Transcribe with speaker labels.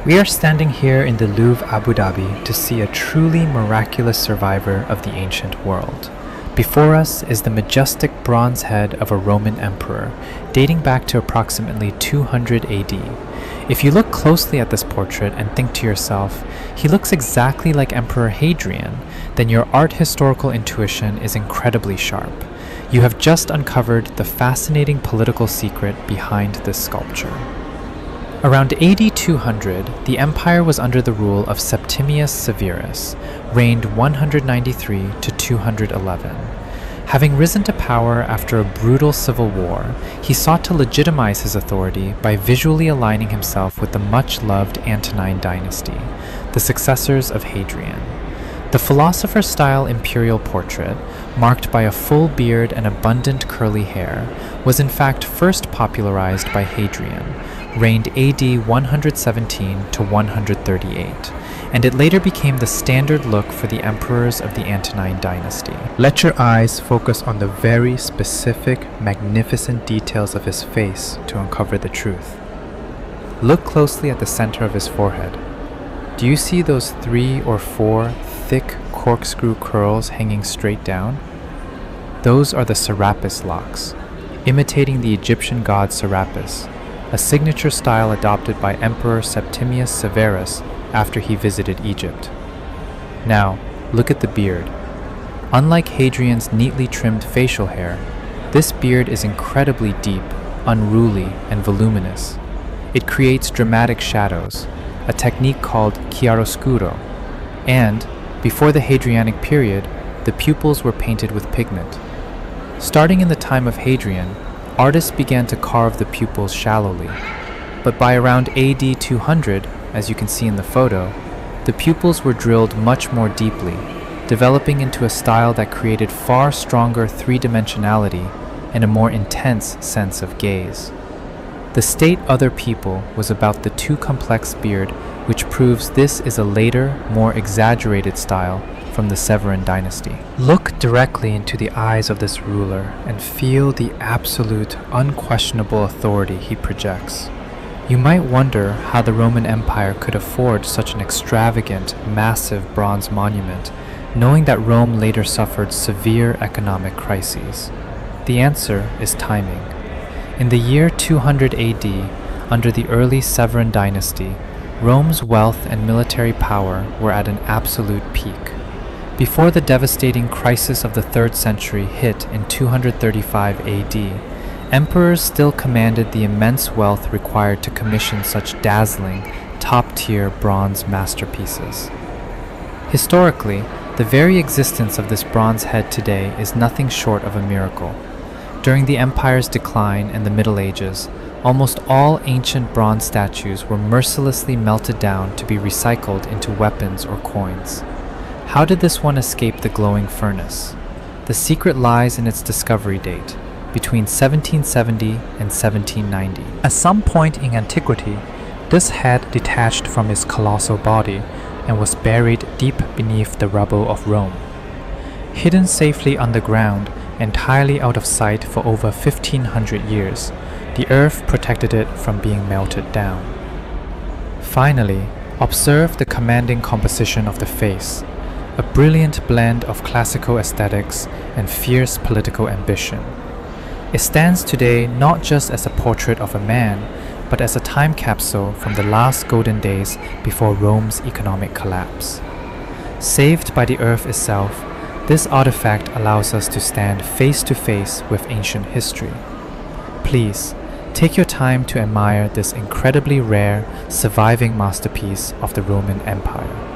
Speaker 1: We are standing here in the Louvre Abu Dhabi to see a truly miraculous survivor of the ancient world. Before us is the majestic bronze head of a Roman emperor, dating back to approximately 200 AD. If you look closely at this portrait and think to yourself, he looks exactly like Emperor Hadrian, then your art historical intuition is incredibly sharp. You have just uncovered the fascinating political secret behind this sculpture. Around AD 200, the empire was under the rule of Septimius Severus, reigned 193 to 211. Having risen to power after a brutal civil war, he sought to legitimize his authority by visually aligning himself with the much-loved Antonine Dynasty, the successors of Hadrian. The philosopher-style imperial portrait, marked by a full beard and abundant curly hair, was in fact first popularized by Hadrian, reigned AD 117 to 138, and it later became the standard look for the emperors of the Antonine Dynasty. Let your eyes focus on the very specific, magnificent details of his face to uncover the truth. Look closely at the center of his forehead. Do you see those 3 or 4 thick corkscrew curls hanging straight down? Those are the Serapis Locks, imitating the Egyptian god Serapis, a signature style adopted by Emperor Septimius Severus after he visited Egypt. Now, look at the beard. Unlike Hadrian's neatly trimmed facial hair, this beard is incredibly deep, unruly, and voluminous. It creates dramatic shadows, a technique called Chiaroscuro, and, before the Hadrianic period, the pupils were painted with pigment. Starting in the time of Hadrian, artists began to carve the pupils shallowly, but by around AD 200, as you can see in the photo, the pupils were drilled much more deeply, developing into a style that created far stronger three-dimensionality and a more intense sense of gaze. The state other people was about the too complex beard, which proves this is a later, more exaggerated style from the Severan dynasty. Look directly into the eyes of this ruler and feel the absolute, unquestionable authority he projects. You might wonder how the Roman Empire could afford such an extravagant, massive bronze monument, knowing that Rome later suffered severe economic crises. The answer is timing. In the year 200 AD, under the early Severan dynasty, Rome's wealth and military power were at an absolute peak. Before the devastating crisis of the 3rd century hit in 235 AD, emperors still commanded the immense wealth required to commission such dazzling, top-tier bronze masterpieces. Historically, the very existence of this bronze head today is nothing short of a miracle. During the empire's decline in the Middle Ages, almost all ancient bronze statues were mercilessly melted down to be recycled into weapons or coins. How did this one escape the glowing furnace? The secret lies in its discovery date, between 1770 and 1790. At some point in antiquity, this head detached from its colossal body and was buried deep beneath the rubble of Rome. Hidden safely underground, entirely out of sight for over 1500 years, the earth protected it from being melted down. Finally, observe the commanding composition of the face, a brilliant blend of classical aesthetics and fierce political ambition. It stands today not just as a portrait of a man, but as a time capsule from the last golden days before Rome's economic collapse. Saved by the earth itself, this artifact allows us to stand face to face with ancient history. Please, take your time to admire this incredibly rare, surviving masterpiece of the Roman Empire.